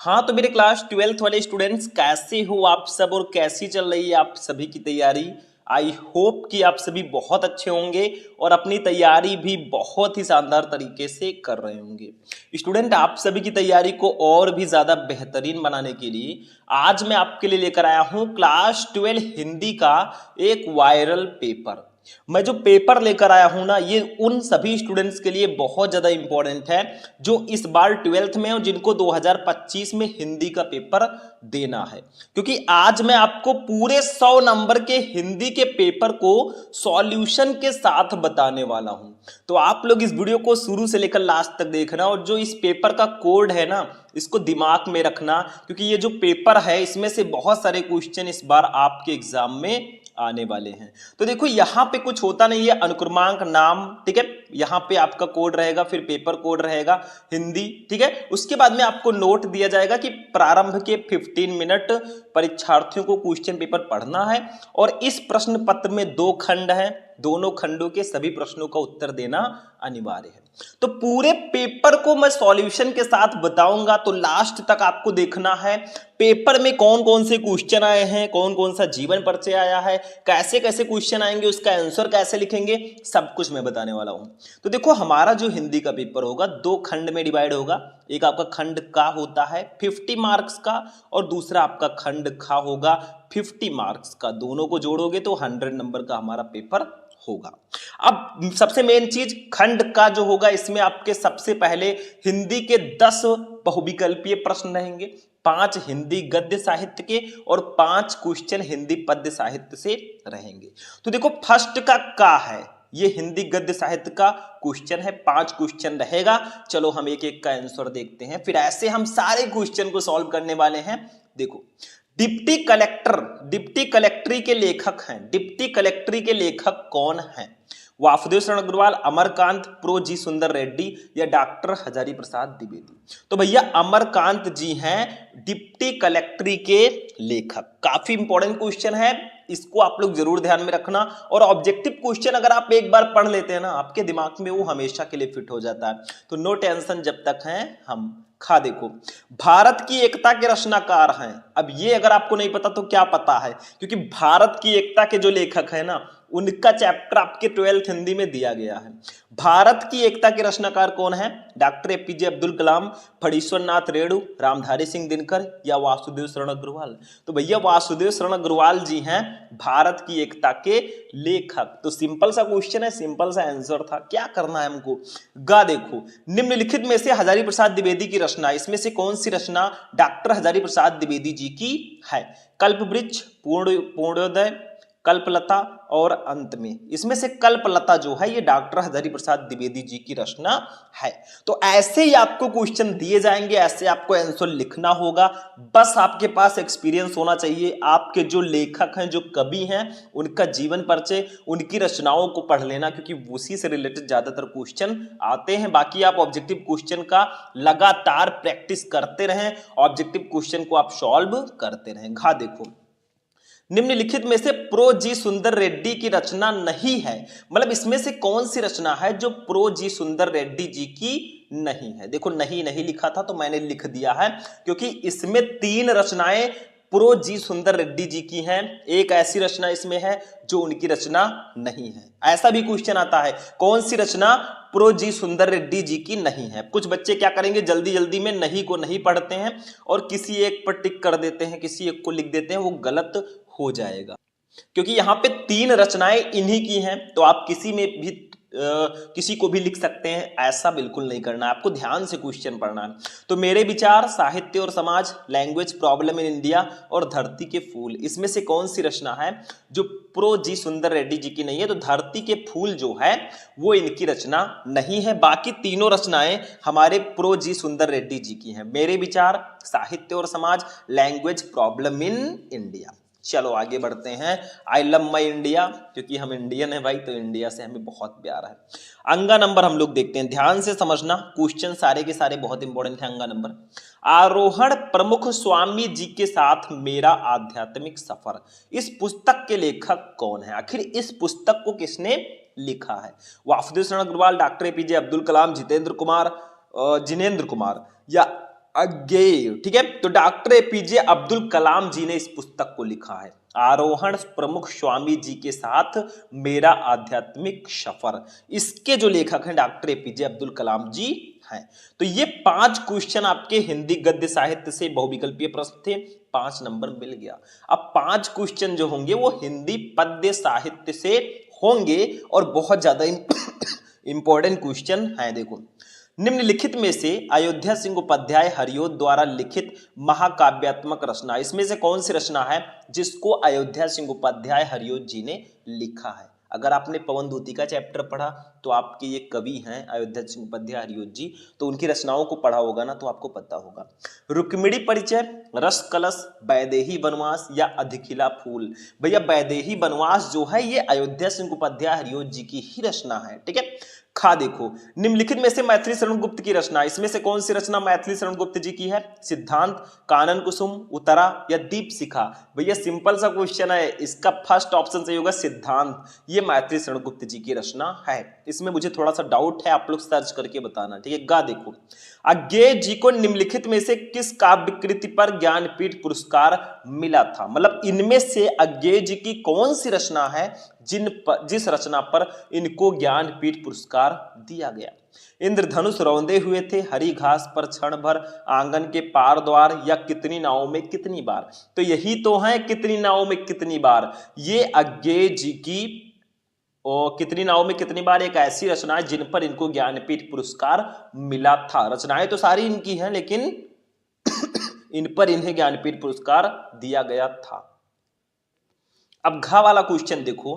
हाँ तो मेरे क्लास 12th वाले स्टूडेंट्स कैसे हो आप सब और कैसी चल रही है आप सभी की तैयारी। आई होप कि आप सभी बहुत अच्छे होंगे और अपनी तैयारी भी बहुत ही शानदार तरीके से कर रहे होंगे। स्टूडेंट आप सभी की तैयारी को और भी ज़्यादा बेहतरीन बनाने के लिए आज मैं आपके लिए लेकर आया हूँ क्लास 12 हिंदी का एक वायरल पेपर। मैं जो पेपर लेकर आया हूं ना ये उन सभी स्टूडेंट्स के लिए बहुत ज्यादा इंपॉर्टेंट है जो इस बार 12th में और जिनको 2025 में हिंदी का पेपर देना है, क्योंकि आज मैं आपको पूरे 100 नंबर के हिंदी के पेपर को सॉल्यूशन के साथ बताने वाला हूं। तो आप लोग इस वीडियो को शुरू से लेकर लास्ट तक देखना और जो इस पेपर का कोड है ना इसको दिमाग में रखना, क्योंकि ये जो पेपर है इसमें से बहुत सारे क्वेश्चन इस बार आपके एग्जाम में आने वाले हैं। तो देखो यहाँ पे कुछ होता नहीं है, अनुक्रमांक नाम, ठीक है, यहाँ पे आपका कोड रहेगा, फिर पेपर कोड रहेगा हिंदी, ठीक है। उसके बाद में आपको नोट दिया जाएगा कि प्रारंभ के 15 मिनट परीक्षार्थियों को क्वेश्चन पेपर पढ़ना है और इस प्रश्न पत्र में 2 खंड हैं, दोनों खंडों के सभी प्रश्नों का उत्तर देना अनिवार्य है। तो पूरे पेपर को मैं सॉल्यूशन के साथ बताऊंगा, तो लास्ट तक आपको देखना है पेपर में कौन कौन से क्वेश्चन आए हैं, कौन कौन सा जीवन परिचय आया है, कैसे कैसे क्वेश्चन आएंगे, उसका आंसर कैसे लिखेंगे, सब कुछ मैं बताने वाला हूं। तो देखो हमारा जो हिंदी का पेपर होगा 2 खंड में डिवाइड होगा। एक आपका खंड का होता है 50 मार्क्स का और दूसरा आपका खंड खा होगा 50 मार्क्स का। दोनों को जोड़ोगे तो 100 नंबर का हमारा पेपर होगा। अब सबसे मेन चीज खंड का जो होगा इसमें आपके सबसे पहले हिंदी के 10 बहुविकल्पीय प्रश्न रहेंगे, 5 हिंदी गद्य साहित्य के और 5 क्वेश्चन हिंदी पद्य साहित्य से रहेंगे। तो देखो फर्स्ट का है, ये हिंदी गद्य साहित्य का क्वेश्चन है, 5 क्वेश्चन रहेगा। चलो हम एक एक का आंसर देखते हैं, फिर ऐसे हम सारे क्वेश्चन को सॉल्व करने वाले हैं। देखो डिप्टी कलेक्टरी के लेखक हैं, डिप्टी कलेक्टरी के लेखक कौन हैं? वासुदेव शरण अग्रवाल, अमरकांत, प्रो जी सुंदर रेड्डी या डॉक्टर हजारी प्रसाद द्विवेदी। तो भैया अमरकांत जी हैं डिप्टी कलेक्टरी के लेखक। काफी इंपॉर्टेंट क्वेश्चन है, इसको आप लोग जरूर ध्यान में रखना। और ऑब्जेक्टिव क्वेश्चन अगर आप एक बार पढ़ लेते हैं ना आपके दिमाग में वो हमेशा के लिए फिट हो जाता है। तो नो टेंशन जब तक हैं हम। खा देखो भारत की एकता के रचनाकार हैं। अब ये अगर आपको नहीं पता तो क्या पता है, क्योंकि भारत की एकता के जो लेखक है ना उनका चैप्टर आपके 12th हिंदी में दिया गया है। भारत की एकता के रचनाकार कौन है? डॉक्टर एपीजे अब्दुल कलाम, फणीश्वर नाथ रेणु, रामधारी सिंह दिनकर या वासुदेव शरण अग्रवाल। तो भैया वासुदेव शरण अग्रवाल जी हैं भारत की एकता के लेखक। तो सिंपल सा क्वेश्चन है, सिंपल सा आंसर था, क्या करना है हमको। गा देखो निम्नलिखित में से हजारी प्रसाद द्विवेदी की रचना, इसमें से कौन सी रचना डॉक्टर हजारी प्रसाद द्विवेदी जी की है? कल्पवृक्ष, पूर्णोदय, कल्पलता और अंत में। इसमें से कल्पलता जो है ये डॉक्टर हजारी प्रसाद द्विवेदी जी की रचना है। तो ऐसे ही आपको क्वेश्चन दिए जाएंगे, ऐसे आपको आंसर लिखना होगा। बस आपके पास एक्सपीरियंस होना चाहिए, आपके जो लेखक हैं जो कवि हैं उनका जीवन परिचय, उनकी रचनाओं को पढ़ लेना, क्योंकि उसी से रिलेटेड ज्यादातर क्वेश्चन आते हैं। बाकी आप ऑब्जेक्टिव क्वेश्चन का लगातार प्रैक्टिस करते रहें, ऑब्जेक्टिव क्वेश्चन को आप सॉल्व करते रहें। घा देखो निम्नलिखित में से प्रो जी सुंदर रेड्डी की रचना नहीं है, मतलब इसमें से कौन सी रचना है जो प्रो जी सुंदर रेड्डी जी की नहीं है? देखो नहीं नहीं लिखा था तो मैंने लिख दिया है, क्योंकि इसमें 3 रचनाएं प्रो जी सुंदर रेड्डी जी की हैं, एक ऐसी रचना इसमें है जो उनकी रचना नहीं है। ऐसा भी क्वेश्चन आता है कौन सी रचना प्रो जी सुंदर रेड्डी जी की नहीं है। कुछ बच्चे क्या करेंगे जल्दी जल्दी में नहीं को नहीं पढ़ते हैं और किसी एक पर टिक कर देते हैं, किसी एक को लिख देते हैं, वो गलत हो जाएगा, क्योंकि यहां पे 3 रचनाएं इन्हीं की हैं। तो आप किसी में भी किसी को भी लिख सकते हैं, ऐसा बिल्कुल नहीं करना है, आपको ध्यान से क्वेश्चन पढ़ना है। तो मेरे विचार, साहित्य और समाज, लैंग्वेज प्रॉब्लम इन इंडिया और धरती के फूल, इसमें से कौन सी रचना है जो प्रो जी सुंदर रेड्डी जी की नहीं है? तो धरती के फूल जो है वो इनकी रचना नहीं है। बाकी तीनों रचनाएं हमारे प्रो जी सुंदर रेड्डी जी की हैं। मेरे विचार, साहित्य और समाज, लैंग्वेज प्रॉब्लम इन इंडिया। चलो आगे बढ़ते हैं। आई लव माई इंडिया, क्योंकि हम इंडियन है भाई, तो इंडिया से हमें बहुत प्यार है। अंगा नंबर हम लोग देखते हैं, ध्यान से समझना, क्वेश्चन सारे के सारे बहुत इंपॉर्टेंट है। अंगा नंबर, आरोहण प्रमुख स्वामी जी के साथ मेरा आध्यात्मिक सफर, इस पुस्तक के लेखक कौन है? आखिर इस पुस्तक को किसने लिखा है? वासुदेव शरण अग्रवाल, डॉक्टर एपीजे अब्दुल कलाम, जिनेंद्र कुमार या अज्ञेय, ठीक है। तो डॉक्टर एपीजे अब्दुल कलाम जी ने इस पुस्तक को लिखा है, आरोहण प्रमुख स्वामी जी के साथ मेरा आध्यात्मिक सफर। इसके जो लेखक हैं डॉक्टर एपीजे अब्दुल कलाम जी हैं। तो ये 5 क्वेश्चन आपके हिंदी गद्य साहित्य से बहुविकल्पीय प्रश्न थे, 5 नंबर मिल गया। अब 5 क्वेश्चन जो होंगे वो हिंदी पद्य साहित्य से होंगे और बहुत ज्यादा इंपॉर्टेंट क्वेश्चन है। देखो, निम्नलिखित में से अयोध्या सिंह उपाध्याय हरिओद द्वारा लिखित महाकाव्यात्मक रचना, इसमें से कौन सी रचना है जिसको अयोध्या सिंह उपाध्याय हरिओद जी ने लिखा है? अगर आपने पवन धूती का चैप्टर पढ़ा तो आपके ये कवि हैं अयोध्या सिंह उपाध्याय हरिओद जी, तो उनकी रचनाओं को पढ़ा होगा ना, तो आपको पता होगा। रुक्मिणी परिचय, रस कलश, वैदेही वनवास या अधिखिला फूल। भैया वैदेही वनवास जो है ये अयोध्या सिंह उपाध्याय हरिओद जी की ही रचना है, ठीक है। खा देखो, निम्नलिखित में से मैथिली शरण गुप्त की रचना, इसमें से कौन सी रचना मैथिली शरण गुप्त जी की है? सिद्धांत, कानन कुसुम, उत्तरा या दीपशिखा। भैया सिंपल सा क्वेश्चन है, इसका फर्स्ट ऑप्शन सही होगा सिद्धांत। ये मैथिली शरण गुप्त जी की रचना है। इसमें मुझे थोड़ा सा डाउट है, आप लोग सर्च करके बताना, ठीक है। गा देखो, अज्ञेय जी को निम्नलिखित में से किस काव्य कृति पर ज्ञानपीठ पुरस्कार मिला था? मतलब इनमें से अज्ञेय जी की कौन सी रचना है जिस रचना पर इनको ज्ञानपीठ पुरस्कार दिया गया? इंद्रधनुष रौंदे हुए थे, हरी घास पर क्षण भर, आंगन के पार द्वार या कितनी नावों में कितनी बार। तो यही तो है कितनी नावों में कितनी बार, ये अज्ञेय जी की और कितनी नावों में कितनी बार एक ऐसी रचना है जिन पर इनको ज्ञानपीठ पुरस्कार मिला था। रचनाएं तो सारी इनकी हैं लेकिन इन पर इन्हें ज्ञानपीठ पुरस्कार दिया गया था। अब घा वाला क्वेश्चन देखो,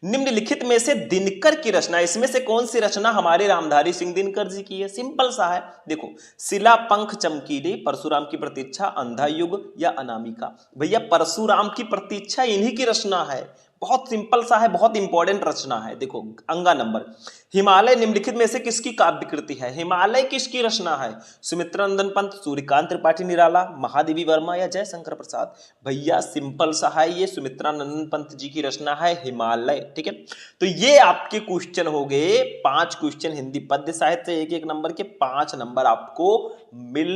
निम्नलिखित में से दिनकर की रचना, इसमें से कौन सी रचना हमारे रामधारी सिंह दिनकर जी की है? सिंपल सा है, देखो, शिला पंख चमकीले, परशुराम की प्रतीक्षा, अंधा युग या अनामिका। भैया परशुराम की प्रतीक्षा इन्हीं की रचना है, बहुत सिंपल सा है, बहुत इंपॉर्टेंट रचना है। देखो अंगा नंबर, हिमालय निम्नलिखित में से किसकी काव्य कृति है? हिमालय किसकी रचना है? सुमित्रा नंदन पंत, सूर्यकांत त्रिपाठी निराला, महादेवी वर्मा या जयशंकर प्रसाद। भैया सिंपल सा है, ये सुमित्रा नंदन पंत जी की रचना है हिमालय, ठीक है। तो ये आपके क्वेश्चन हो गए 5 क्वेश्चन हिंदी पद्य साहित्य, एक एक नंबर के 5 नंबर आपको मिल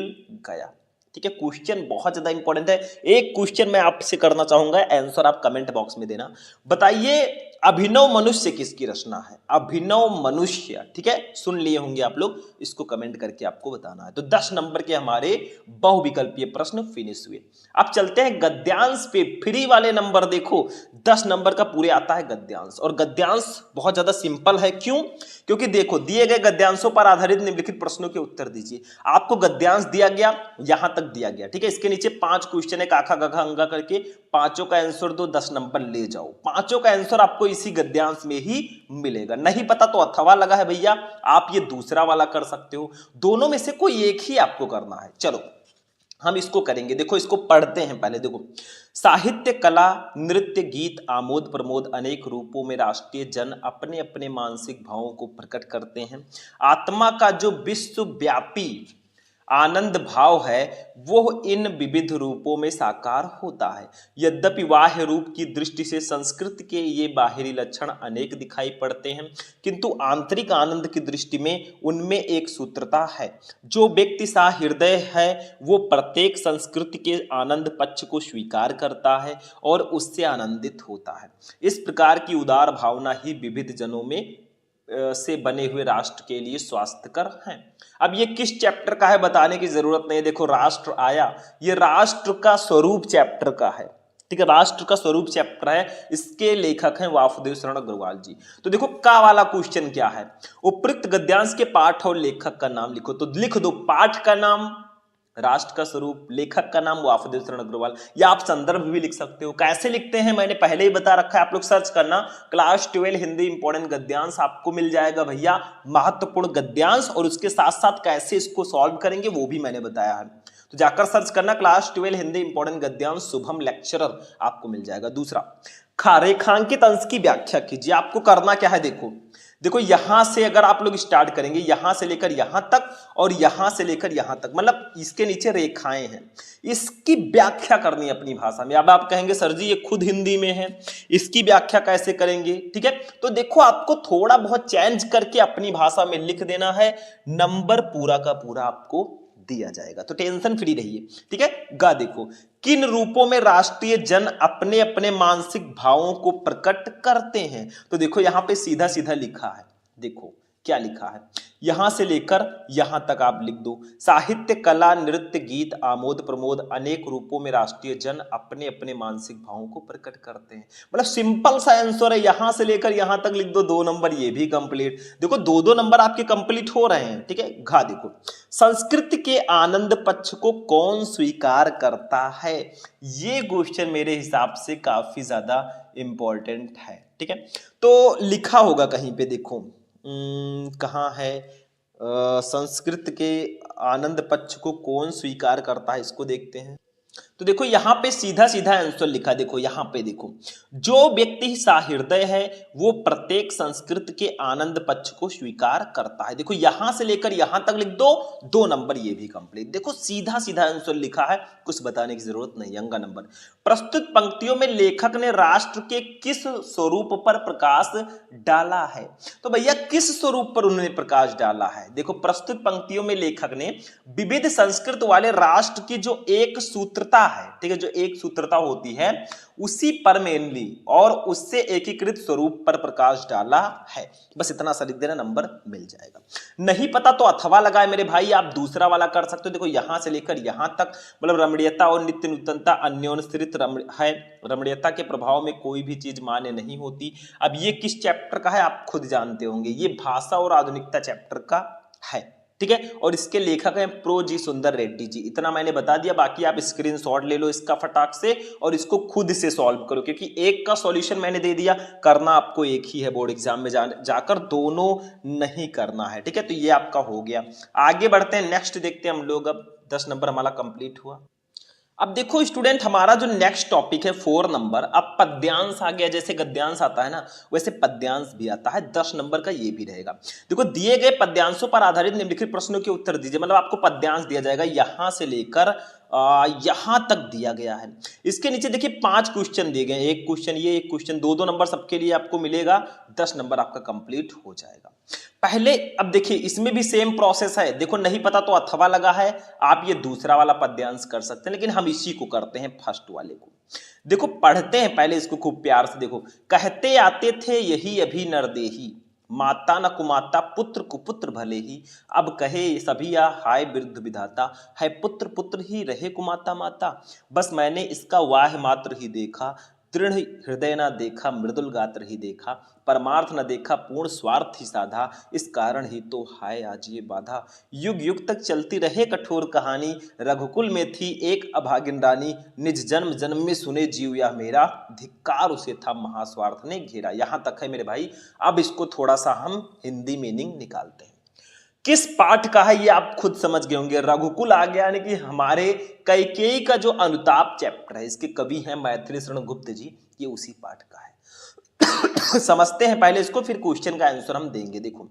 गया, ठीक है। क्वेश्चन बहुत ज्यादा इंपॉर्टेंट है। एक क्वेश्चन मैं आपसे करना चाहूंगा, आंसर आप कमेंट बॉक्स में देना। बताइए अभिनव मनुष्य किसकी रचना है? अभिनव मनुष्य, ठीक है, सुन लिए होंगे आप लोग, इसको कमेंट करके आपको बताना है। तो 10 नंबर के हमारे बहुविकल्पीय प्रश्न फिनिश हुए। अब चलते हैं गद्यांश पे। फ्री वाले नंबर देखो, 10 नंबर का पूरे आता है गद्यांश, और गद्यांश बहुत ज्यादा सिंपल है। क्यों? क्योंकि देखो दिए गए गद्यांशों पर आधारित निम्नलिखित प्रश्नों के उत्तर दीजिए। आपको गद्यांश दिया गया, यहां तक दिया गया, ठीक है। इसके नीचे 5 क्वेश्चन है, काखा गघा अंगा करके, पांचों का आंसर दो, 10 नंबर ले जाओ। पांचों का आंसर आपको इसी गद्यांश में ही मिलेगा। नहीं पता तो अथवा लगा है भैया, आप ये दूसरा वाला कर सकते हो, दोनों में से कोई एक ही आपको करना है। चलो हम इसको करेंगे, देखो इसको पढ़ते हैं पहले। देखो, साहित्य, कला, नृत्य, गीत, आमोद प्रमोद अनेक रूपों में राष्ट्रीय जन अपने अपने मानसिक भावों को प्रकट करते हैं। आत्मा का जो विश्वव्यापी आनंद भाव है वो इन विविध रूपों में साकार होता है। यद्यपि बाह्य रूप की दृष्टि से संस्कृत के ये बाहरी लक्षण अनेक दिखाई पड़ते हैं, किंतु आंतरिक आनंद की दृष्टि में उनमें एक सूत्रता है। जो व्यक्ति सहृदय है वो प्रत्येक संस्कृति के आनंद पक्ष को स्वीकार करता है और उससे आनंदित होता है। इस प्रकार की उदार भावना ही विविध जनों में से बने हुए राष्ट्र के लिए स्वास्थ्यकर हैं। अब ये किस चैप्टर का है बताने की जरूरत नहीं, देखो राष्ट्र आया, ये राष्ट्र का स्वरूप चैप्टर का है, ठीक है, राष्ट्र का स्वरूप चैप्टर है। इसके लेखक हैं वासुदेव शरण अग्रवाल जी। तो देखो का वाला क्वेश्चन क्या है, उपयुक्त गद्यांश के पाठ और लेखक का नाम लिखो। तो लिख दो, पाठ का नाम राष्ट्र का स्वरूप, लेखक का नाम वासुदेव शरण अग्रवाल, या आप संदर्भ भी लिख सकते हो। कैसे लिखते हैं मैंने पहले ही बता रखा है, आप लोग सर्च करना, क्लास 12 हिंदी इंपॉर्टेंट गद्यांश आपको मिल जाएगा भैया, महत्वपूर्ण गद्यांश, और उसके साथ साथ कैसे इसको सॉल्व करेंगे वो भी मैंने बताया है। तो जाकर सर्च करना क्लास 12 हिंदी इंपॉर्टेंट गद्यांश, शुभम लेक्चरर आपको मिल जाएगा। दूसरा, रेखांकित अंश की व्याख्या कीजिए। आपको करना क्या है, देखो यहां से अगर आप लोग स्टार्ट करेंगे, यहां से लेकर यहां तक और यहां से लेकर यहां तक, मतलब इसके नीचे रेखाएं हैं, इसकी व्याख्या करनी है अपनी भाषा में। अब आप कहेंगे सर जी ये खुद हिंदी में है, इसकी व्याख्या कैसे करेंगे? ठीक है, तो देखो आपको थोड़ा बहुत चेंज करके अपनी भाषा में लिख देना है, नंबर पूरा का पूरा आपको दिया जाएगा। तो टेंशन फ्री रहिए, ठीक है। गा देखो, किन रूपों में राष्ट्रीय जन अपने अपने मानसिक भावों को प्रकट करते हैं। तो देखो यहां पे सीधा सीधा लिखा है, देखो क्या लिखा है, यहां से लेकर यहां तक आप लिख दो। साहित्य, कला, नृत्य, गीत, आमोद प्रमोद अनेक रूपों में राष्ट्रीय जन अपने अपने मानसिक भावों को प्रकट करते हैं। मतलब सिंपल सा आंसर है, यहां से लेकर यहां तक लिख दो, 2 नंबर ये भी कंप्लीट। देखो 2-2 नंबर आपके कंप्लीट हो रहे हैं, ठीक है। घा देखो, संस्कृति के आनंद पक्ष को कौन स्वीकार करता है। ये क्वेश्चन मेरे हिसाब से काफी ज्यादा इंपॉर्टेंट है, ठीक है। तो लिखा होगा कहीं पे, देखो कहाँ है, संस्कृत के आनंद पक्ष को कौन स्वीकार करता है, इसको देखते हैं। तो देखो यहां पे सीधा सीधा आंसर लिखा, देखो यहां पे देखो, जो व्यक्ति सहृदय है वो प्रत्येक संस्कृत के आनंद पक्ष को स्वीकार करता है। देखो यहां से लेकर यहां तक लिख दो, 2 नंबर ये भी कंप्लीट। देखो सीधा सीधा आंसर लिखा है, कुछ बताने की जरूरत नहीं। अंगा नंबर, प्रस्तुत पंक्तियों में लेखक ने राष्ट्र के किस स्वरूप पर प्रकाश डाला है। तो भैया किस स्वरूप पर उन्होंने प्रकाश डाला है। देखो प्रस्तुत पंक्तियों में लेखक ने विविध संस्कृत वाले राष्ट्र की जो एक सूत्रता है, ठीक है, जो एक सूत्रता होती है उसी पर मेनली और उससे एकीकृत स्वरूप पर प्रकाश डाला है। बस इतना सा लिख देना, नंबर मिल जाएगा। नहीं पता तो अथवा लगाए मेरे भाई, आप दूसरा वाला कर सकते हो। देखो यहां से लेकर यहां तक, मतलब रमणीयता और नित्य नूतनता अन्योन्यश्रित है। रमणीयता के प्रभाव में कोई भी चीज मान्य नहीं होती। अब ये किस चैप्टर का है आप खुद जानते होंगे, ये भाषा और आधुनिकता चैप्टर का है, ठीक है। और इसके लेखक हैं प्रो जी सुंदर रेड्डी जी। इतना मैंने बता दिया, बाकी आप स्क्रीनशॉट ले लो इसका फटाक से और इसको खुद से सॉल्व करो, क्योंकि एक का सॉल्यूशन मैंने दे दिया, करना आपको एक ही है बोर्ड एग्जाम में जाकर दोनों नहीं करना है, ठीक है। तो ये आपका हो गया। आगे बढ़ते हैं, नेक्स्ट देखते हैं हम लोग। अब 10 नंबर हमारा कंप्लीट हुआ। अब देखो स्टूडेंट, हमारा जो नेक्स्ट टॉपिक है 4 नंबर, अब पद्यांश आ गया। जैसे गद्यांश आता है ना, वैसे पद्यांश भी आता है। 10 नंबर का ये भी रहेगा। देखो दिए गए पद्यांशों पर आधारित निम्नलिखित प्रश्नों के उत्तर दीजिए। मतलब आपको पद्यांश दिया जाएगा, यहां से लेकर यहां तक दिया गया है। इसके नीचे देखिए 5 क्वेश्चन दिए गए, एक क्वेश्चन ये, एक क्वेश्चन, 2-2 नंबर सबके लिए आपको मिलेगा। 10 नंबर आपका कंप्लीट हो जाएगा। पहले अब देखिए इसमें भी सेम प्रोसेस है। देखो नहीं पता तो अथवा लगा है, आप ये दूसरा वाला पद्यांश कर सकते हैं, लेकिन हम इसी को करते हैं, फर्स्ट वाले को। देखो पढ़ते हैं पहले इसको खूब प्यार से। देखो, कहते आते थे यही अभी नरदेही, माता न कुमाता पुत्र कुपुत्र भले ही, अब कहे सभी या हाय वृद्ध विधाता, है पुत्र पुत्र ही रहे कुमाता माता, बस मैंने इसका वाह मात्र ही देखा, दृढ़ हृदय न देखा मृदुल गात्र ही देखा, परमार्थ न देखा पूर्ण स्वार्थ ही साधा, इस कारण ही तो हाय आज ये बाधा, युग युग तक चलती रहे कठोर कहानी, रघुकुल में थी एक अभागिन रानी, निज जन्म जन्म में सुने जीव यह मेरा, धिक्कार उसे था महास्वार्थ ने घेरा। यहां तक है मेरे भाई। अब इसको थोड़ा सा हम हिंदी मीनिंग निकालते हैं। किस पाठ का है ये आप खुद समझ गए होंगे। रघुकुल आ गया, यानी कि हमारे कैकेयी का जो अनुताप चैप्टर है, इसके कवि हैं मैथिली शरण गुप्त जी, ये उसी पाठ का है। समझते हैं पहले इसको, फिर क्वेश्चन का आंसर हम देंगे। देखो,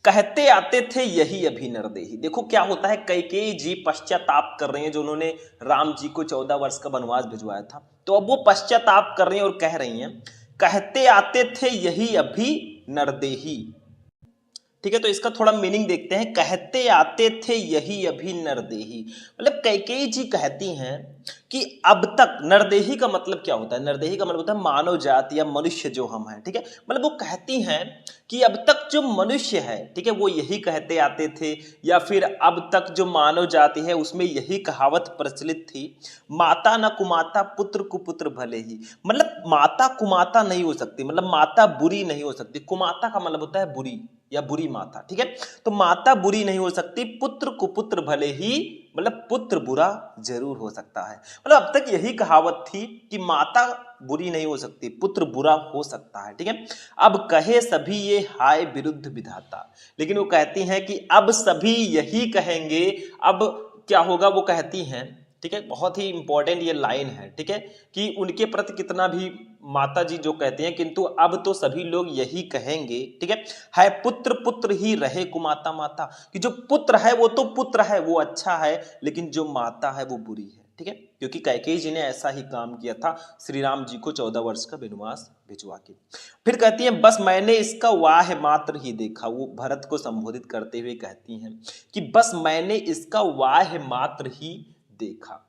कहते आते थे यही अभी नरदेही। देखो क्या होता है, कैकेयी जी पश्चाताप कर रही हैं, जो उन्होंने राम जी को 14 वर्ष का वनवास भिजवाया था, तो अब वो पश्चाताप कर रही हैं और कह रही हैं कहते आते थे यही अभी नरदेही, ठीक है। तो इसका थोड़ा मीनिंग देखते हैं। कहते आते थे यही अभी नरदेही, मतलब कैकेयी जी कहती हैं कि अब तक, नरदेही का मतलब क्या होता है, नरदेही का मतलब होता है मानव जाति या मनुष्य जो हम हैं, ठीक है। मतलब वो कहती हैं कि अब तक जो मनुष्य है, ठीक है, वो यही कहते आते थे, या फिर अब तक जो मानव जाति है उसमें यही कहावत प्रचलित थी, माता न कुमाता पुत्र कुपुत्र भले ही। मतलब माता कुमाता नहीं हो सकती, मतलब माता बुरी नहीं हो सकती। कुमाता का मतलब होता है बुरी या बुरी माता, ठीक है। तो माता बुरी नहीं हो सकती, पुत्र कुपुत्र भले ही, मतलब पुत्र बुरा जरूर हो सकता है। मतलब अब तक यही कहावत थी कि माता बुरी नहीं हो सकती, पुत्र बुरा हो सकता है, ठीक है। अब कहे सभी ये हाय विरुद्ध विधाता, लेकिन वो कहती हैं कि अब सभी यही कहेंगे। अब क्या होगा, वो कहती हैं, ठीक है, बहुत ही इंपॉर्टेंट ये लाइन है, ठीक है, कि उनके प्रति कितना भी माता जी जो कहते हैं, किंतु अब तो सभी लोग यही कहेंगे, ठीक है पुत्र पुत्र ही रहे कुमाता माता, कि जो पुत्र है वो तो पुत्र है, वो अच्छा है, लेकिन जो माता है वो बुरी है, ठीक है, क्योंकि कैकेयी जी ने ऐसा ही काम किया था श्री राम जी को 14 वर्ष का वनवास भिजवा के। फिर कहती है बस मैंने इसका वाह मात्र ही देखा, वो भरत को संबोधित करते हुए कहती हैं कि बस मैंने इसका वाह मात्र ही देखा,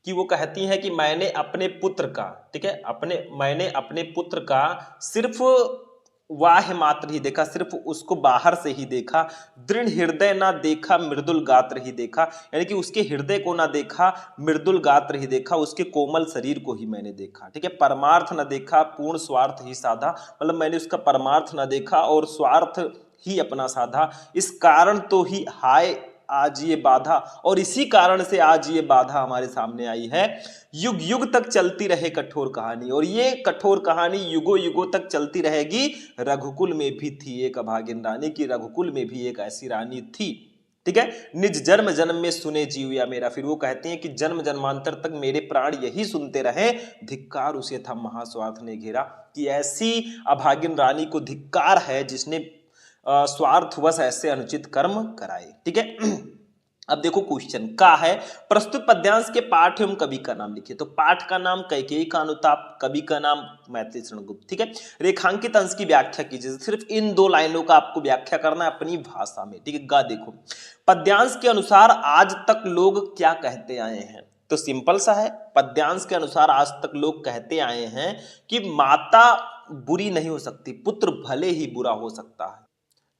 कि वो कहती हैं कि मैंने अपने पुत्र का, ठीक है, मैंने अपने पुत्र का सिर्फ वाह मात्र ही देखा, सिर्फ उसको बाहर से ही देखा, दृढ़ हृदय ना देखा मृदुल गात्र ही देखा, यानी कि उसके हृदय को ना देखा, मृदुल गात्र ही देखा, उसके कोमल शरीर को ही मैंने देखा, ठीक है, परमार्थ ना देखा पूर्ण स्वार्थ ही साधा, मतलब मैंने उसका परमार्थ ना देखा और स्वार्थ ही अपना साधा, इस कारण तो ही हाय आज ये बाधा, और इसी कारण से आज ये बाधा हमारे सामने आई है। युग युग तक चलती रहे कठोर कहानी, और ये कठोर कहानी युगों युगों तक चलती रहेगी। रघुकुल में भी थी एक अभागिन रानी, की रघुकुल में भी एक ऐसी रानी थी, ठीक है, निज जन्म जन्म में सुने जीव या मेरा, फिर वो कहते हैं कि जन्म जन्मांतर तक मेरे प्राण यही सुनते रहे, धिक्कार उसे था महास्वार्थ ने घेरा, कि ऐसी अभागिन रानी को धिक्कार है जिसने स्वार्थवश ऐसे अनुचित कर्म कराए, ठीक है। अब देखो क्वेश्चन का है, प्रस्तुत पद्यांश के पाठ एवं कवि का नाम लिखिए। तो पाठ का नाम कैकेयी का अनुताप, कवि का नाम मैथिली शरण गुप्त, ठीक है। रेखांकित अंश की व्याख्या कीजिए, सिर्फ इन 2 लाइनों का आपको व्याख्या करना है अपनी भाषा में, ठीक है। गा देखो, पद्यांश के अनुसार आज तक लोग क्या कहते आए हैं, तो सिंपल सा है, पद्यांश के अनुसार आज तक लोग कहते आए हैं कि माता बुरी नहीं हो सकती, पुत्र भले ही बुरा हो सकता है,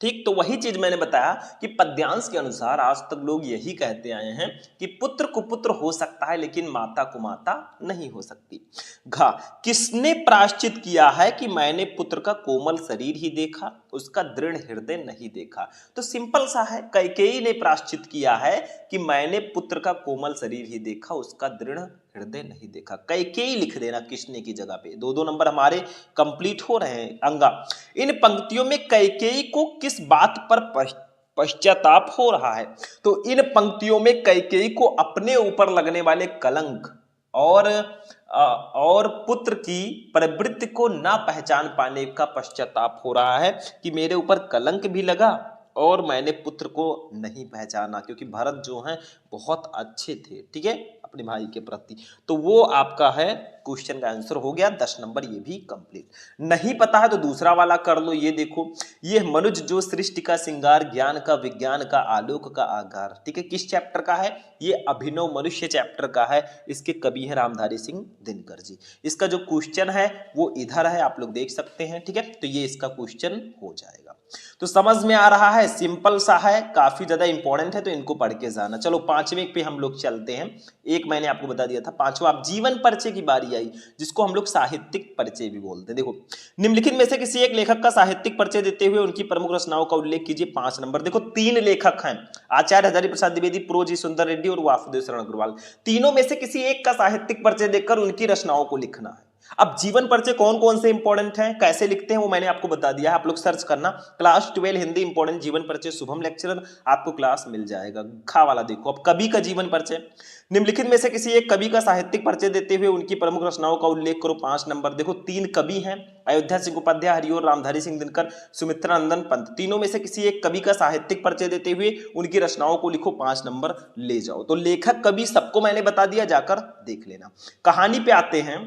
ठीक। तो वही चीज मैंने बताया कि पद्यांश के अनुसार आज तक लोग यही कहते आए हैं कि पुत्र कुपुत्र हो सकता है लेकिन माता कुमाता नहीं हो सकती। घा, किसने प्रायश्चित किया है कि मैंने पुत्र का कोमल शरीर ही देखा, उसका दृढ़ हृदय नहीं देखा। तो सिंपल सा है, कैकेयी ने प्रायश्चित किया है कि मैंने पुत्र का कोमल शरीर ही देखा, उसका दृढ़ हृदय नहीं देखा। कैकेयी लिख देना किसने की जगह पे, 2-2 नंबर हमारे कंप्लीट हो रहे हैं। अंगा, इन पंक्तियों में कैकेयी को किस बात पर पश्चाताप हो रहा है, तो इन पंक्तियों में कैकेयी को अपने ऊपर लगने वाले कलंक और पुत्र की प्रवृत्ति को ना पहचान पाने का पश्चाताप हो रहा है, कि मेरे ऊपर कलंक भी लगा और मैंने पुत्र को नहीं पहचाना, क्योंकि भरत जो हैं बहुत अच्छे थे, ठीक है, अपने भाई के प्रति। तो वो आपका है क्वेश्चन का आंसर हो गया, 10 नंबर ये भी कंप्लीट। नहीं पता है तो दूसरा वाला कर लो। ये देखो, ये मनुज जो सृष्टि का श्रृंगार, ज्ञान का विज्ञान का आलोक का आगार, ठीक है, किस चैप्टर का है, ये अभिनव मनुष्य चैप्टर का है, इसके कवि है रामधारी सिंह दिनकर जी। इसका जो क्वेश्चन है वो इधर है, आप लोग देख सकते हैं, ठीक है। तो ये इसका क्वेश्चन हो जाएगा। तो समझ में आ रहा है, सिंपल सा है, काफी ज्यादा इंपॉर्टेंट है, तो इनको पढ़ के जाना। चलो 5वें पे हम लोग चलते हैं। एक मैंने आपको बता दिया था, 5वां आप जीवन परिचय की बारी आई, जिसको हम लोग साहित्यिक परिचय भी बोलते हैं। देखो, निम्नलिखित में से किसी एक लेखक का साहित्यिक परिचय देते हुए उनकी प्रमुख रचनाओं का उल्लेख कीजिए। 5 नंबर। देखो 3 लेखक हैं, आचार्य हजारी प्रसाद द्विवेदी, प्रोजी सुंदर रेड्डी और वासुदेव शरण अग्रवाल। तीनों में से किसी एक का साहित्यिक परिचय देकर उनकी रचनाओं को लिखना है। अब जीवन परिचय कौन कौन से इंपॉर्टेंट हैं, कैसे लिखते हैं, वो मैंने आपको बता दिया है, आप लोग सर्च करना, क्लास 12 हिंदी इंपॉर्टेंट जीवन परिचय शुभम लेक्चरर, आपको क्लास मिल जाएगा। खा वाला देखो, अब कवि का जीवन परिचय, निम्नलिखित में से किसी एक कवि का साहित्यिक परिचय देते हुए उनकी प्रमुख रचनाओं का उल्लेख करो। 5 नंबर। देखो 3 कवि हैं, अयोध्या सिंह उपाध्याय, हरिओर, रामधारी सिंह दिनकर, सुमित्रा नंदन पंत। तीनों में से किसी एक कवि का साहित्यिक परिचय देते हुए उनकी रचनाओं को लिखो, 5 नंबर ले जाओ। तो लेखक कवि सबको मैंने बता दिया, जाकर देख लेना। कहानी पे आते हैं,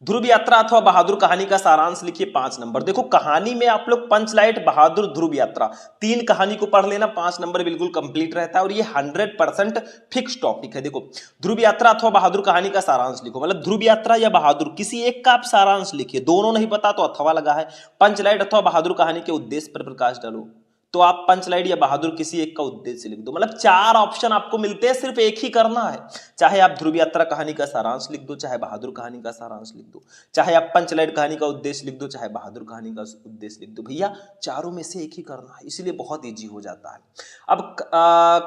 ध्रुव यात्रा अथवा बहादुर कहानी का सारांश लिखिए, 5 नंबर। देखो कहानी में आप लोग पंचलाइट, बहादुर, ध्रुव यात्रा, 3 कहानी को पढ़ लेना, 5 नंबर बिल्कुल कंप्लीट रहता है, और ये 100% फिक्स टॉपिक है। देखो ध्रुव यात्रा अथवा बहादुर कहानी का सारांश लिखो, मतलब ध्रुव यात्रा या बहादुर किसी एक का आप सारांश लिखिए, दोनों नहीं पता तो अथवा लगा है। पंचलाइट अथवा बहादुर कहानी के उद्देश्य पर प्रकाश डालो, तो आप पंचलाइट या बहादुर किसी एक का उद्देश्य लिख दो। मतलब 4 ऑप्शन आपको मिलते हैं, सिर्फ एक ही करना है। चाहे आप ध्रुव यात्रा कहानी का सारांश लिख दो, चाहे बहादुर कहानी का सारांश लिख दो, चाहे आप पंचलाइट कहानी का उद्देश्य लिख दो, चाहे बहादुर कहानी का उद्देश्य लिख दो। भैया चारों में से एक ही करना है, इसलिए बहुत इजी हो जाता है। अब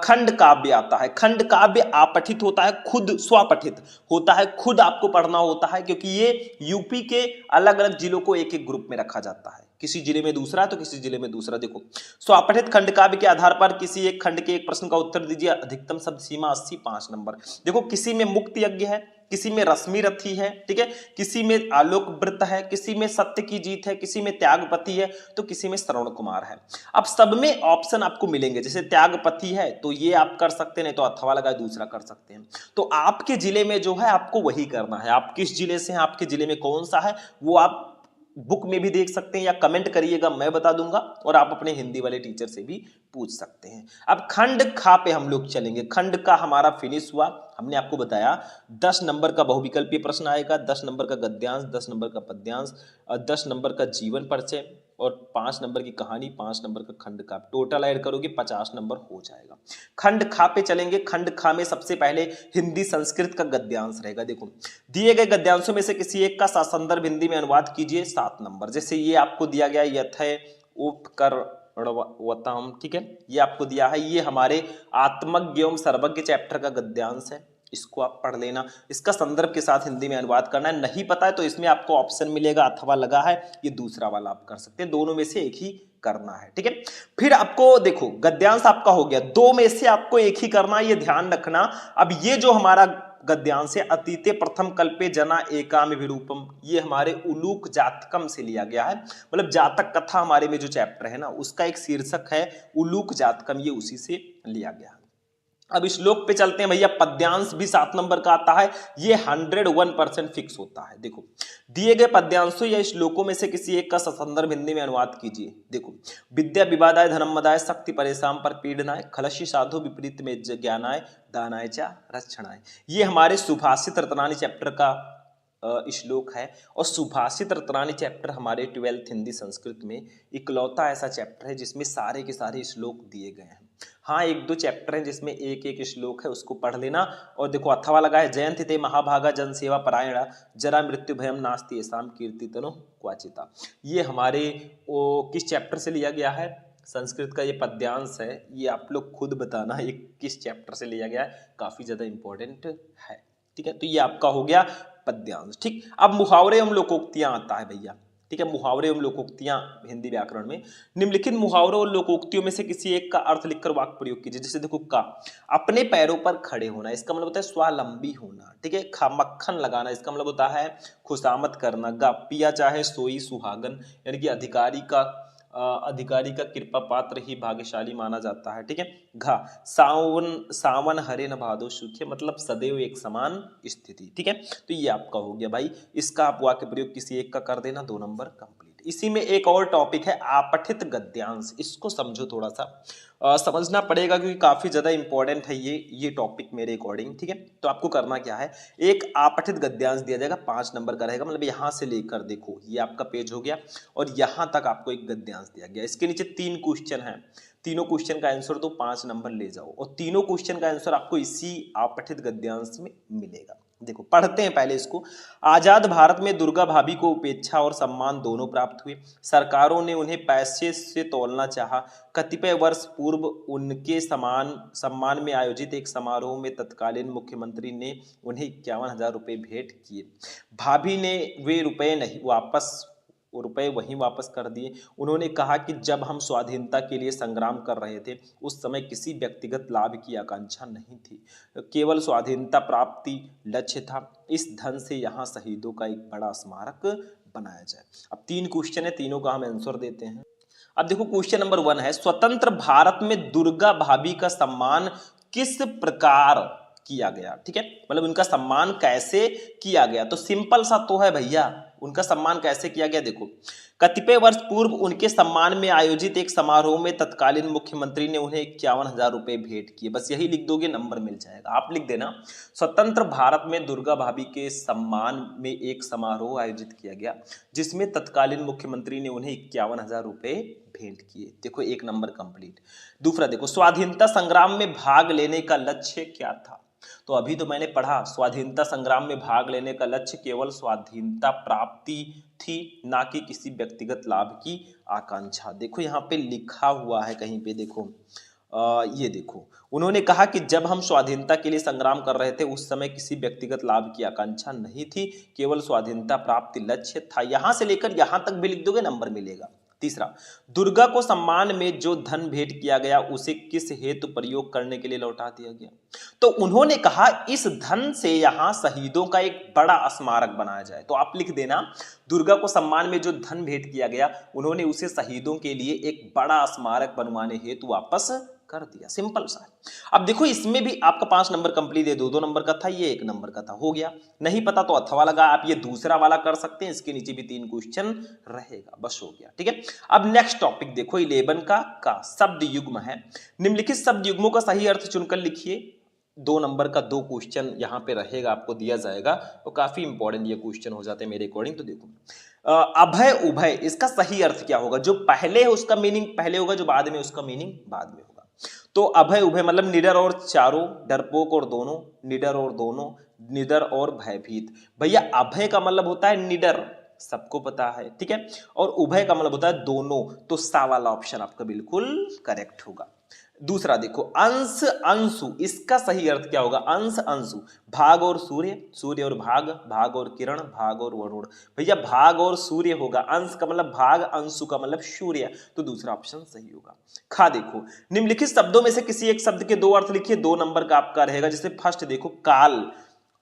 खंड काव्य आता है। खंड काव्य आपठित होता है, खुद स्वपठित होता है, खुद आपको पढ़ना होता है, क्योंकि ये यूपी के अलग अलग जिलों को एक एक ग्रुप में रखा जाता है। किसी जिले में दूसरा तो किसी जिले में दूसरा। देखो, स्वापठित खंड काव्य के आधार पर किसी एक खंड के एक प्रश्न का उत्तर दीजिए। अधिकतम शब्द सीमा 80, 5 नंबर। देखो, किसी में मुक्त यज्ञ है, किसी में रश्मि रथी है, ठीक है, किसी में आलोक व्रत है, किसी में सत्य की जीत है, किसी में त्यागपति है, तो किसी में श्रवण कुमार है। अब सब में ऑप्शन आपको मिलेंगे। जैसे त्यागपति है तो ये आप कर सकते हैं, नहीं तो अथवा लगा दूसरा कर सकते हैं। तो आपके जिले में जो है आपको वही करना है। आप किस जिले से हैं, आपके जिले में कौन सा है, वो आप बुक में भी देख सकते हैं या कमेंट करिएगा, मैं बता दूंगा। और आप अपने हिंदी वाले टीचर से भी पूछ सकते हैं। अब खंड खा पे हम लोग चलेंगे। खंड का हमारा फिनिश हुआ। हमने आपको बताया 10 नंबर का बहुविकल्पीय प्रश्न आएगा, 10 नंबर का गद्यांश, 10 नंबर का पद्यांश, 10 नंबर का जीवन परिचय और 5 नंबर की कहानी, 5 नंबर का खंड का। टोटल ऐड करोगे 50 नंबर हो जाएगा। खंड खा पे चलेंगे। खंड खा में सबसे पहले हिंदी संस्कृत का गद्यांश रहेगा। देखो, दिए गए गद्यांशों में से किसी एक का ससंदर्भ हिंदी में अनुवाद कीजिए, 7 नंबर। जैसे ये आपको दिया गया यथय उपकरणवतम, ठीक है, ये आपको दिया है। ये हमारे आत्मज्ञ एवं सर्वज्ञ चैप्टर का गद्यांश है, इसको आप पढ़ लेना। इसका संदर्भ के साथ हिंदी में अनुवाद करना है। नहीं पता है तो इसमें आपको ऑप्शन मिलेगा, अथवा लगा है, ये दूसरा वाला आप कर सकते हैं। दोनों में से एक ही करना है, ठीक है। फिर आपको देखो, गद्यांश आपका हो गया, दो में से आपको एक ही करना है, ये ध्यान रखना। अब ये जो हमारा गद्यांश है, अतीते प्रथम कल्पे जना एकाम विरूपम, ये हमारे उलूक जातकम से लिया गया है। मतलब जातक कथा हमारे में जो चैप्टर है ना, उसका एक शीर्षक है उलूक जातकम, ये उसी से लिया गया है। अब श्लोक पे चलते हैं भैया। पद्यांश भी 7 नंबर का आता है, ये 101% फिक्स होता है। देखो, दिए गए पद्यांशों या श्लोकों में से किसी एक का ससंदर्भ हिंदी में अनुवाद कीजिए। देखो, विद्या विवादाय धनम मदाय शक्ति परेशान पर पीड़नाय खलशी साधु विपरीत में ज्ञानाय दानाय चा रक्षणाय, ये हमारे सुभाषित रत्नानी चैप्टर का श्लोक है। और सुभाषित रत्नानी चैप्टर हमारे 12th हिंदी संस्कृत में इकलौता ऐसा चैप्टर है जिसमें सारे के सारे श्लोक दिए गए हैं। हाँ, एक दो चैप्टर हैं जिसमें एक एक श्लोक है, उसको पढ़ लेना। और देखो, अथवा लगा है, जयंति ते महाभागा जन सेवा परायणा जरा मृत्यु भयम नास्ति येषाम कीर्तितनो क्वाचिता, ये हमारे किस चैप्टर से लिया गया है? संस्कृत का ये पद्यांश है। ये आप लोग खुद बताना ये किस चैप्टर से लिया गया है, काफी ज्यादा इंपॉर्टेंट है, ठीक है। तो ये आपका हो गया पद्यांश, ठीक। अब मुहावरे एवं लोकोक्तियां आता है भैया, ठीक है। मुहावरे एवं लोकोक्तियां हिंदी व्याकरण में, निम्नलिखित मुहावरों और लोकोक्तियों में से किसी एक का अर्थ लिखकर वाक्य प्रयोग कीजिए। जैसे देखो, का अपने पैरों पर खड़े होना, इसका मतलब होता है स्वावलंबी होना, ठीक है। खा मक्खन लगाना, इसका मतलब होता है खुशामद करना। गा पिया चाहे सोई सुहागन, यानी कि अधिकारी का कृपा पात्र ही भाग्यशाली माना जाता है, ठीक है। घा सावन सावन हरे न भादो सूखे, मतलब सदैव एक समान स्थिति, ठीक है। तो ये आपका हो गया भाई। इसका आप वाक्य प्रयोग किसी एक का कर देना, 2 नंबर कंप्लीट। इसी में एक और टॉपिक है आपठित गद्यांश, इसको समझो, थोड़ा सा समझना पड़ेगा क्योंकि काफी ज्यादा इंपॉर्टेंट है ये टॉपिक मेरे अकॉर्डिंग, ठीक है। तो आपको करना क्या है, एक आपठित गद्यांश दिया जाएगा, 5 नंबर का रहेगा। मतलब यहां से लेकर देखो, ये आपका पेज हो गया और यहां तक आपको एक गद्यांश दिया गया। इसके नीचे 3 क्वेश्चन है, तीनों क्वेश्चन का आंसर दो, 5 नंबर ले जाओ। और तीनों क्वेश्चन का आंसर आपको इसी आपठित गद्यांश में मिलेगा। देखो, पढ़ते हैं पहले इसको। आजाद भारत में दुर्गा भाभी को उपेक्षा और सम्मान दोनों प्राप्त हुए। सरकारों ने उन्हें पैसे से तौलना चाहा। कतिपय वर्ष पूर्व उनके सम्मान में आयोजित एक समारोह में तत्कालीन मुख्यमंत्री ने उन्हें 51,000 रुपये भेंट किए। भाभी ने वे रुपए वहीं वापस कर दिए। उन्होंने कहा कि जब हम स्वाधीनता के लिए संग्राम कर रहे थे उस समय किसी व्यक्तिगत लाभ की आकांक्षा नहीं थी, केवल स्वाधीनता प्राप्ति लक्ष्य था। इस धन से यहाँ शहीदों का एक बड़ा स्मारक बनाया जाए। अब 3 क्वेश्चन है, तीनों का हम आंसर देते हैं। अब देखो, क्वेश्चन नंबर 1 है, स्वतंत्र भारत में दुर्गा भाभी का सम्मान किस प्रकार किया गया, ठीक है। मतलब उनका सम्मान कैसे किया गया, तो सिंपल सा तो है भैया, उनका सम्मान कैसे किया गया। देखो, कतिपय वर्ष पूर्व उनके सम्मान में आयोजित एक समारोह में तत्कालीन मुख्यमंत्री ने उन्हें 51,000 रुपये भेंट किए। बस यही लिख दोगे, नंबर मिल जाएगा। आप लिख देना, स्वतंत्र भारत में दुर्गा भाभी के सम्मान में एक समारोह आयोजित किया गया जिसमें तत्कालीन मुख्यमंत्री ने उन्हें 51,000 रुपये भेंट किए। देखो, 1 नंबर कंप्लीट। दूसरा देखो, स्वाधीनता संग्राम में भाग लेने का लक्ष्य क्या था। तो अभी तो मैंने पढ़ा, स्वाधीनता संग्राम में भाग लेने का लक्ष्य केवल स्वाधीनता प्राप्ति थी, ना कि किसी व्यक्तिगत लाभ की आकांक्षा। देखो, यहाँ पे लिखा हुआ है कहीं पे, देखो ये देखो, उन्होंने कहा कि जब हम स्वाधीनता के लिए संग्राम कर रहे थे उस समय किसी व्यक्तिगत लाभ की आकांक्षा नहीं थी, केवल स्वाधीनता प्राप्ति लक्ष्य था। यहां से लेकर यहां तक भी लिख दोगे, नंबर मिलेगा। तीसरा, दुर्गा को सम्मान में जो धन भेंट किया गया उसे किस हेतु प्रयोग करने के लिए लौटा दिया गया? तो उन्होंने कहा इस धन से यहां शहीदों का एक बड़ा स्मारक बनाया जाए। तो आप लिख देना, दुर्गा को सम्मान में जो धन भेंट किया गया उन्होंने उसे शहीदों के लिए एक बड़ा स्मारक बनवाने हेतु वापस कर दिया। सिंपल सा है। अब देखो इसमें भी आपका 5 नंबर कंप्लीट है, 2-2 नंबर का था, ये 1 नंबर का था, हो गया। नहीं पता तो अथवा लगा, आप ये दूसरा वाला कर सकते हैं, इसके नीचे भी 3 क्वेश्चन रहेगा, बस हो गया। ठीक है, अब नेक्स्ट टॉपिक देखो 11 का शब्द युग्म है। निम्नलिखित शब्द युग्मों का सही अर्थ चुनकर लिखिए। 2 नंबर का 2 क्वेश्चन यहाँ पे रहेगा, आपको दिया जाएगा, तो काफी इंपॉर्टेंट ये क्वेश्चन हो जाते हैं मेरे अकॉर्डिंग। तो देखो अभय उभय, इसका सही अर्थ क्या होगा? जो पहले है उसका मीनिंग पहले होगा, जो बाद में उसका मीनिंग बाद में होगा। तो अभय उभय मतलब निडर और चारों, डरपोक और दोनों, निडर और दोनों, निडर और भयभीत। भैया अभय का मतलब होता है निडर, सबको पता है, ठीक है, और उभय का मतलब होता है दोनों, तो सा वाला ऑप्शन आपका बिल्कुल करेक्ट होगा। दूसरा देखो अंश अंशु, इसका सही अर्थ क्या होगा? अंश अंशु, भाग और सूर्य, सूर्य और भाग, भाग और किरण, भाग और वरुण। भैया भाग और सूर्य होगा, अंश का मतलब भाग, अंशु का मतलब सूर्य, तो दूसरा ऑप्शन सही होगा। खा देखो, निम्नलिखित शब्दों में से किसी एक शब्द के 2 अर्थ लिखिए, 2 नंबर का आपका रहेगा। जैसे फर्स्ट देखो काल,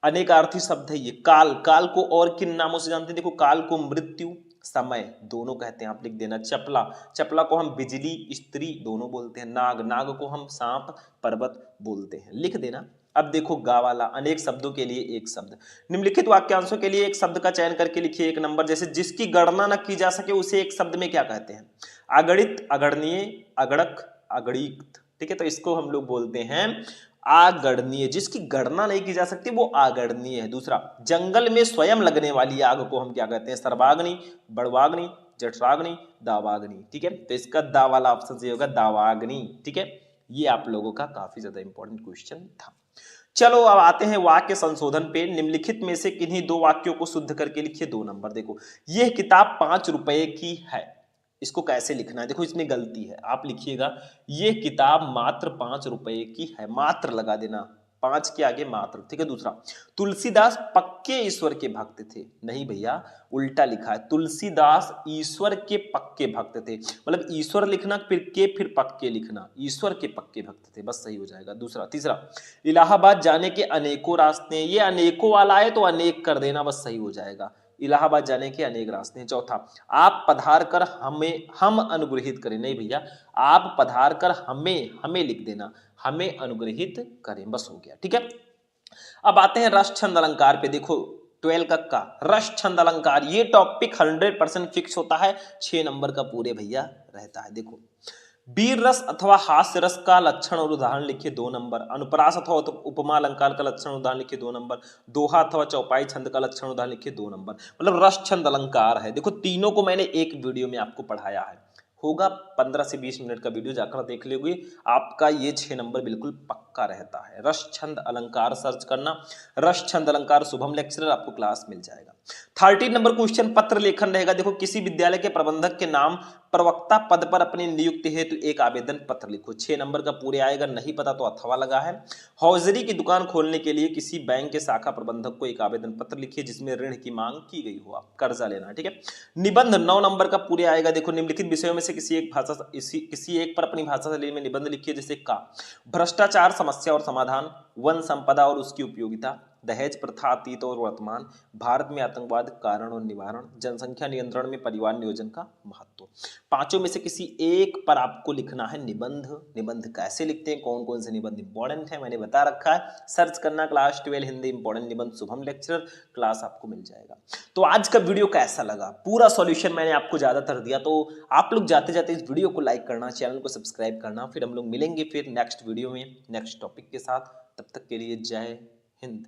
अनेकार्थी शब्द है ये काल। काल को और किन नामों से जानते हैं? देखो काल को मृत्यु, समय दोनों कहते हैं, आप लिख देना। चपला, चपला को हम बिजली, स्त्री दोनों बोलते हैं। नाग, नाग को हम सांप, पर्वत बोलते हैं, लिख देना। अब देखो गा वाला, अनेक शब्दों के लिए एक शब्द। निम्नलिखित वाक्यांशों के लिए एक शब्द का चयन करके लिखिए 1 नंबर। जैसे जिसकी गणना न की जा सके उसे एक शब्द में क्या कहते हैं? अगणित, अगणनीय, अगणक, अगणित। ठीक है, तो इसको हम लोग बोलते हैं आगणनीय। जिसकी गणना नहीं की जा सकती वो आगणनीय है। दूसरा, जंगल में स्वयं लगने वाली आग को हम क्या कहते हैं? सर्वाग्नि, बड़वाग्नि, जठराग्नि, दावाग्नि। ठीक है, तो इसका दा वाला ऑप्शन सही होगा, दावाग्नि। ठीक है, ये आप लोगों का काफी ज्यादा इंपॉर्टेंट क्वेश्चन था। चलो अब आते हैं वाक्य संशोधन पे। निम्नलिखित में से किन्हीं 2 वाक्यों को शुद्ध करके लिखिए, 2 नंबर। देखो यह किताब 5 रुपए की है, इसको कैसे लिखना है? देखो इसमें गलती है, आप लिखिएगा ये किताब मात्र 5 रुपए की है, मात्र लगा देना, 5 के आगे मात्र। ठीक है। दूसरा, तुलसीदास पक्के ईश्वर के भक्त थे। नहीं भैया, उल्टा लिखा है, तुलसीदास ईश्वर के पक्के भक्त थे, मतलब ईश्वर लिखना फिर पक्के लिखना, ईश्वर के पक्के भक्त थे, बस सही हो जाएगा। दूसरा, तीसरा, इलाहाबाद जाने के अनेकों रास्ते हैं, ये अनेकों वाला है तो अनेक कर देना, बस सही हो जाएगा। इलाहाबाद जाने के अनेक रास्ते हैं। चौथा, आप पधार कर हम अनुग्रहित करें। नहीं भैया, आप पधार कर हमें लिख देना, हमें अनुग्रहित करें, बस हो गया। ठीक है। अब आते हैं रस छंद अलंकार पे। देखो 12 का रस छंद अलंकार, ये टॉपिक 100% फिक्स होता है, 6 नंबर का पूरे भैया रहता है। देखो वीर रस अथवा हास्य रस का लक्षण और उदाहरण लिखिए, 2 नंबर। अनुप्रास अथवा उपमा अलंकार का लक्षण उदाहरण लिखिए, 2 नंबर। दोहा अथवा चौपाई छंद का लक्षण उदाहरण लिखिए, 2 नंबर। मतलब रस छंद अलंकार है। देखो तीनों को मैंने एक वीडियो में आपको पढ़ाया है, होगा 15 से 20 मिनट का वीडियो, जाकर देख लोगे, आपका ये 6 नंबर बिल्कुल पक्का रहता है। रस छंद अलंकार सर्च करना, रस छंद अलंकार शुभम लेक्चरर, आपको क्लास मिल जाएगा। 13 नंबर क्वेश्चन पत्र लेखन रहेगा। देखो किसी विद्यालय के प्रबंधक के नाम प्रवक्ता पद पर अपनी नियुक्ति हेतु एक आवेदन पत्र लिखो, 6 नंबर का पूरे आएगा। नहीं पता तो अथवा लगा है। हौजरी की दुकान खोलने के लिए किसी बैंक के शाखा प्रबंधक को एक आवेदन पत्र लिखिए जिसमें ऋण की मांग की गई हो, आप कर्जा लेना। ठीक है। निबंध 9 नंबर का पूरे आएगा। देखो निम्नलिखित विषयों में से किसी एक पर अपनी भाषा शैली में निबंध लिखिए, जैसे का भ्रष्टाचार समस्या और समाधान, वन संपदा और उसकी उपयोगिता, दहेज प्रथा अतीत और वर्तमान, भारत में आतंकवाद कारण और निवारण, जनसंख्या नियंत्रण में परिवार नियोजन का महत्व। 5 में से किसी एक पर आपको लिखना है निबंध। निबंध कैसे लिखते हैं, कौन कौन से निबंध इंपॉर्टेंट है, मैंने बता रखा है, सर्च करना क्लास 12 हिंदी इंपॉर्टेंट निबंध शुभम लेक्चरर, क्लास आपको मिल जाएगा। तो आज का वीडियो कैसा लगा, पूरा सॉल्यूशन मैंने आपको ज्यादातर दिया, तो आप लोग जाते जाते इस वीडियो को लाइक करना, चैनल को सब्सक्राइब करना। फिर हम लोग मिलेंगे फिर नेक्स्ट वीडियो में नेक्स्ट टॉपिक के साथ। तब तक के लिए जय हिंद।